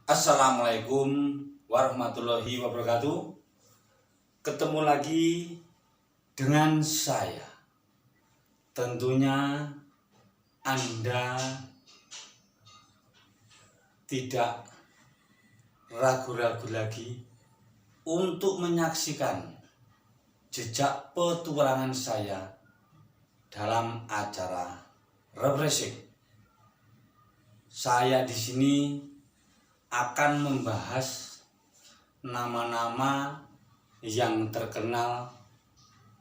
Assalamualaikum warahmatullahi wabarakatuh. Ketemu lagi dengan saya. Tentunya Anda tidak ragu-ragu lagi untuk menyaksikan jejak petualangan saya dalam acara Refreshing. Saya di sini akan membahas nama-nama yang terkenal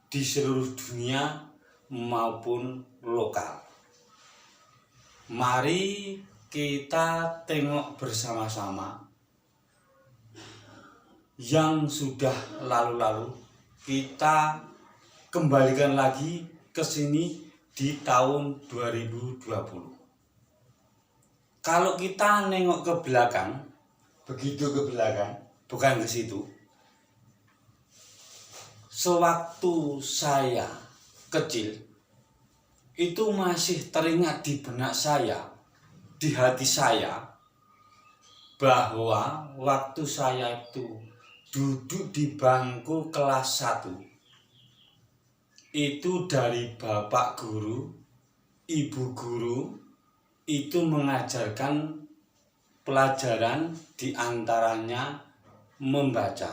di seluruh dunia maupun lokal. Mari kita tengok bersama-sama yang sudah lalu-lalu, kita kembalikan lagi ke sini di tahun 2020. Kalau kita nengok ke belakang, begitu ke belakang, bukan ke situ. Sewaktu saya kecil, itu masih teringat di benak saya, di hati saya, bahwa waktu saya itu duduk di bangku kelas 1, itu dari bapak guru, ibu guru, itu mengajarkan pelajaran diantaranya membaca.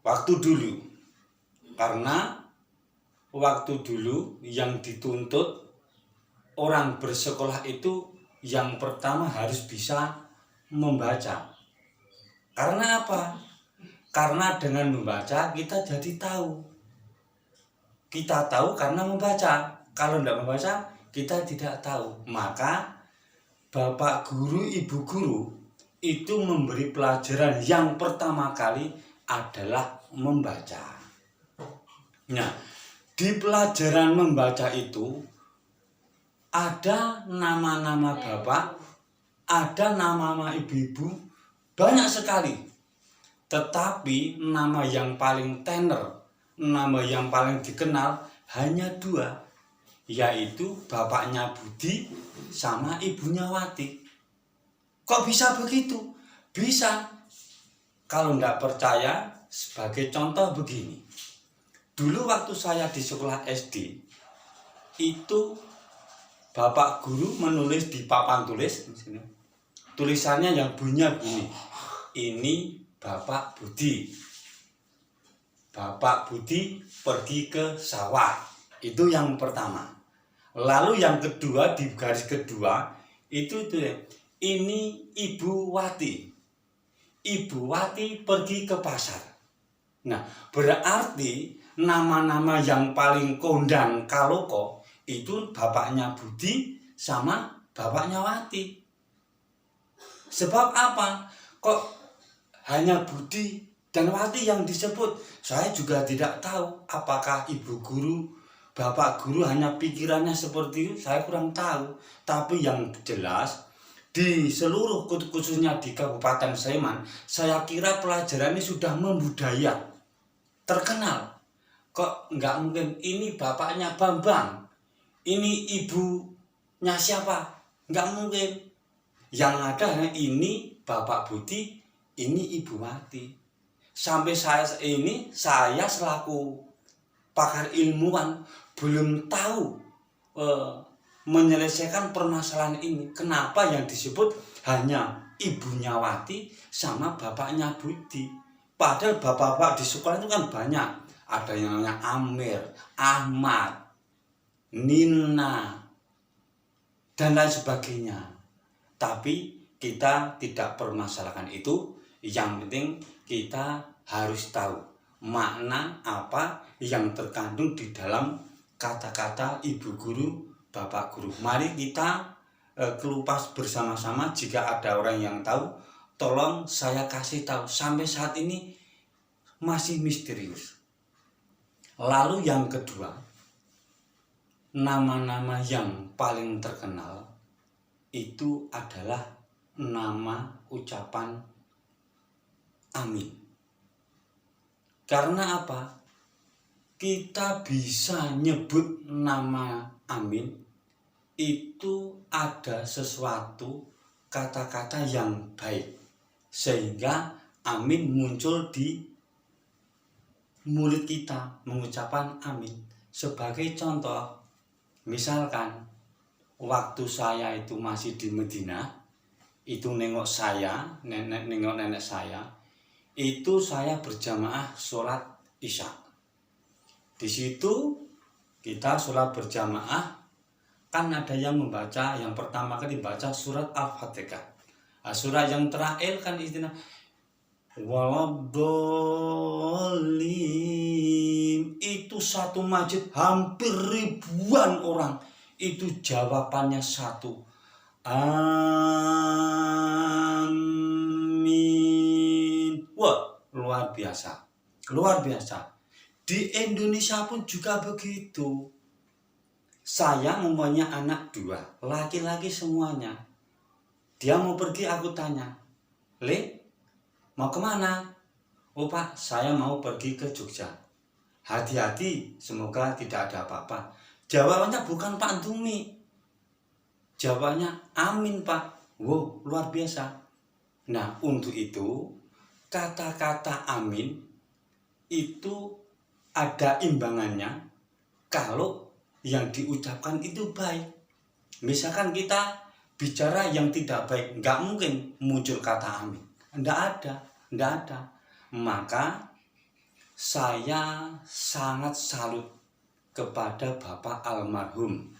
Waktu dulu, karena waktu dulu yang dituntut orang bersekolah itu yang pertama harus bisa membaca. Karena apa? Karena dengan membaca kita jadi tahu. Kita tahu karena membaca. Kalau tidak membaca, kita tidak tahu. Maka bapak guru, ibu guru itu memberi pelajaran yang pertama kali adalah membaca. Nah, di pelajaran membaca itu ada nama-nama bapak, ada nama-nama ibu-ibu, banyak sekali. Tetapi nama yang paling tenar, nama yang paling dikenal hanya 2, yaitu bapaknya Budi sama ibunya Wati. Kok bisa begitu? Bisa. Kalau tidak percaya, sebagai contoh begini. Dulu waktu saya di sekolah SD, itu bapak guru menulis di papan tulis, tulisannya yang bunyinya begini. Ini Bapak Budi. Bapak Budi pergi ke sawah. Itu yang pertama. Lalu yang kedua, di garis kedua, itu ini Ibu Wati. Ibu Wati pergi ke pasar. Nah, berarti nama-nama yang paling kondang kaloko itu bapaknya Budi sama bapaknya Wati. Sebab apa? Kok hanya Budi dan Wati yang disebut? Saya juga tidak tahu apakah ibu guru, bapak guru hanya pikirannya seperti itu, saya kurang tahu. Tapi yang jelas di seluruh, khususnya di Kabupaten Sleman, saya kira pelajaran ini sudah membudaya, terkenal. Kok nggak mungkin ini bapaknya Bambang, ini ibunya siapa? Nggak mungkin. Yang ada ini Bapak Budi, ini Ibu Wati. Sampai saya selaku pakar ilmuwan belum tahu menyelesaikan permasalahan ini. Kenapa yang disebut hanya ibunya Wati sama bapaknya Budi? Padahal bapak-bapak di sekolah itu kan banyak. Ada yang namanya Amir, Ahmad, Nina, dan lain sebagainya. Tapi kita tidak permasalahkan itu. Yang penting kita harus tahu makna apa yang terkandung di dalam kata-kata ibu guru, bapak guru. Mari kita kelupas bersama-sama. Jika ada orang yang tahu, tolong saya kasih tahu. Sampai saat ini masih misterius. Lalu yang kedua, nama-nama yang paling terkenal itu adalah nama ucapan amin. Karena apa? Kita bisa nyebut nama amin itu ada sesuatu kata-kata yang baik, sehingga amin muncul di mulut kita, mengucapkan amin. Sebagai contoh, misalkan waktu saya itu masih di Medina, itu nengok nenek saya, itu saya berjamaah sholat isya. Di situ kita sholat berjamaah, kan ada yang membaca, yang pertama kali baca surat Al-Fatihah. Surat yang terakhir kan istilah waladdolim. Itu satu masjid hampir ribuan orang, itu jawabannya satu, amin. Wah, luar biasa, luar biasa. Di Indonesia pun juga begitu. Saya mempunyai anak 2, laki-laki semuanya. Dia mau pergi, aku tanya, Le, mau kemana? Oh Pak, saya mau pergi ke Jogja. Hati-hati, semoga tidak ada apa-apa. Jawabannya bukan Pak Dumi, jawabannya amin Pak. Wow, luar biasa. Nah, untuk itu kata-kata amin itu ada imbangannya kalau yang diucapkan itu baik. Misalkan kita bicara yang tidak baik, nggak mungkin muncul kata amin. Nggak ada. Maka saya sangat salut kepada Bapak almarhum.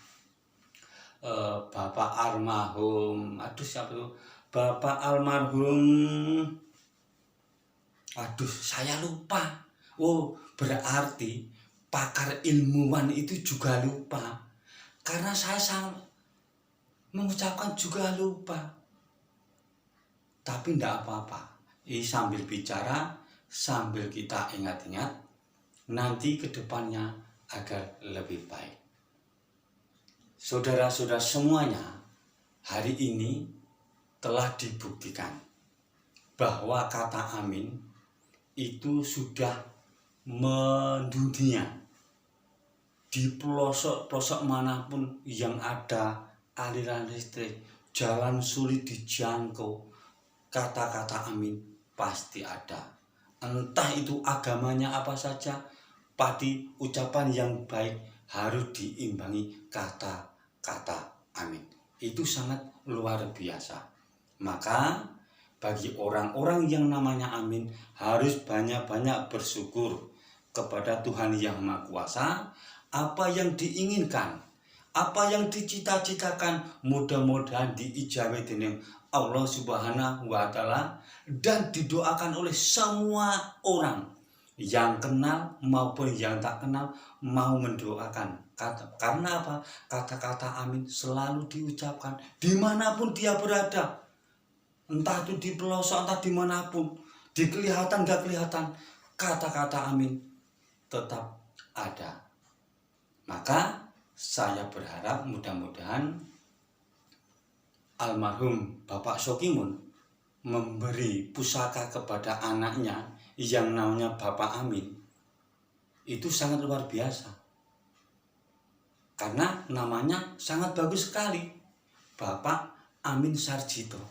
Saya lupa. Oh, berarti pakar ilmuwan itu juga lupa. Karena saya sangat mengucapkan juga lupa. Tapi tidak apa-apa. Ini sambil bicara, sambil kita ingat-ingat, nanti ke depannya agar lebih baik. Saudara-saudara semuanya, hari ini telah dibuktikan bahwa kata amin itu sudah mendunia. Di pelosok-pelosok manapun yang ada aliran listrik, jalan sulit dijangkau, kata-kata amin pasti ada. Entah itu agamanya apa saja, pasti ucapan yang baik harus diimbangi kata-kata amin. Itu sangat luar biasa. Maka bagi orang-orang yang namanya amin harus banyak-banyak bersyukur kepada Tuhan Yang Maha Kuasa. Apa yang diinginkan, apa yang dicita-citakan, mudah-mudahan diijabai dengan Allah Subhanahu wa Ta'ala dan didoakan oleh semua orang yang kenal maupun yang tak kenal mau mendoakan. Karena apa? Kata-kata amin selalu diucapkan dimanapun dia berada. Entah itu di pelosok, entah dimanapun, dikelihatan gak kelihatan, kata-kata amin tetap ada. Maka saya berharap mudah-mudahan almarhum Bapak Sokimun memberi pusaka kepada anaknya yang namanya Bapak Amin. Itu sangat luar biasa. Karena namanya sangat bagus sekali, Bapak Amin Sarjito.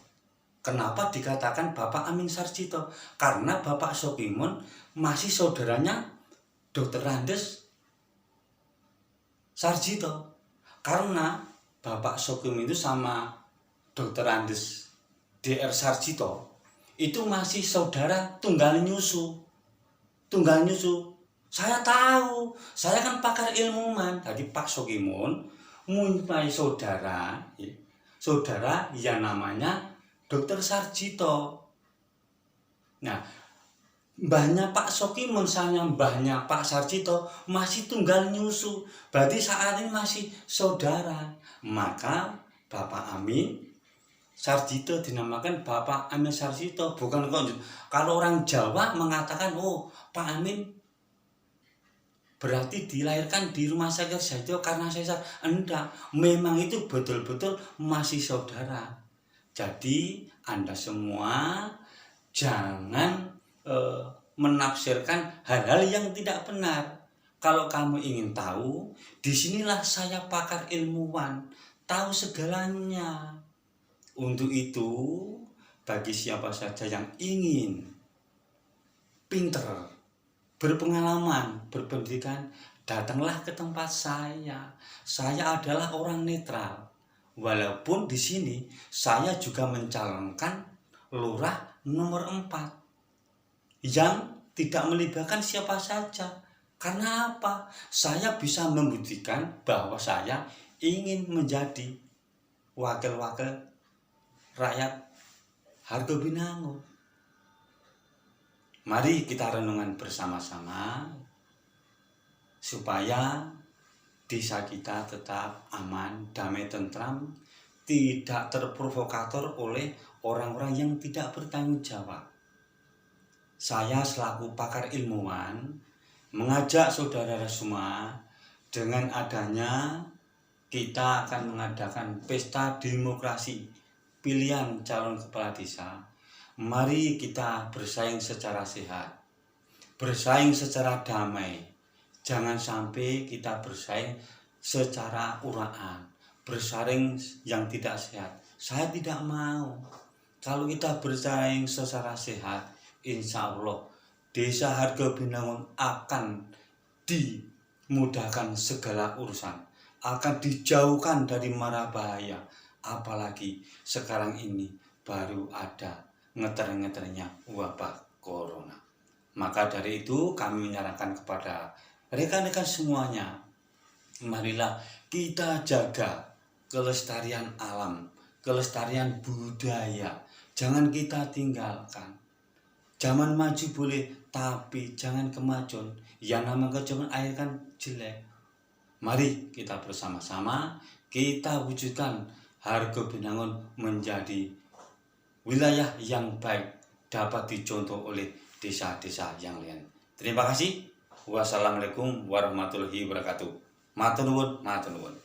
Kenapa dikatakan Bapak Amin Sarjito? Karena Bapak Sokimun masih saudaranya Dr. Andes Sarjito. Karena Bapak Sokimun itu sama Dr. Andes DR Sarjito itu masih saudara tunggal nyusu. Saya tahu, saya kan pakar ilmuwan. Jadi Pak Sokimun mempunyai saudara yang namanya Dr. Sarjito. Nah, mbahnya Pak Sokimun sama mbahnya Pak Sarjito masih tunggal nyusu. Berarti saat ini masih saudara. Maka Bapak Amin Sarjito dinamakan Bapak Amin Sarjito. Bukan kok kalau orang Jawa mengatakan, oh Pak Amin berarti dilahirkan di rumah sakit Sarjito karena sesar. Enggak, memang itu betul-betul masih saudara. Jadi Anda semua jangan menafsirkan hal-hal yang tidak benar. Kalau kamu ingin tahu, disinilah saya pakar ilmuwan, tahu segalanya. Untuk itu, bagi siapa saja yang ingin pinter, berpengalaman, berpendidikan, datanglah ke tempat saya. Saya adalah orang netral. Walaupun di sini saya juga mencalonkan lurah nomor 4 yang tidak melibatkan siapa saja. Karena apa? Saya bisa membuktikan bahwa saya ingin menjadi wakil-wakil rakyat Hargobinangun. Mari kita renungan bersama-sama supaya desa kita tetap aman, damai, tentram, tidak terprovokator oleh orang-orang yang tidak bertanggung jawab. Saya selaku pakar ilmuwan mengajak saudara semua, dengan adanya kita akan mengadakan pesta demokrasi pilihan calon kepala desa. Mari kita bersaing secara sehat, bersaing secara damai. Jangan sampai kita bersaing secara uraan, bersaing yang tidak sehat. Saya tidak mau. Kalau kita bersaing secara sehat, insya Allah desa Hargobinangun akan dimudahkan segala urusan, akan dijauhkan dari mara bahaya. Apalagi sekarang ini baru ada ngeter-ngeternya wabah corona. Maka dari itu kami menyarankan kepada rekan-rekan semuanya, marilah kita jaga kelestarian alam, kelestarian budaya. Jangan kita tinggalkan. Zaman maju boleh, tapi jangan kemajuan. Yang namanya kemajuan air kan jelek. Mari kita bersama-sama kita wujudkan Hargobinangun menjadi wilayah yang baik, dapat dicontoh oleh desa-desa yang lain. Terima kasih. Wassalamualaikum warahmatullahi wabarakatuh. Matur nuwun, matur nuwun.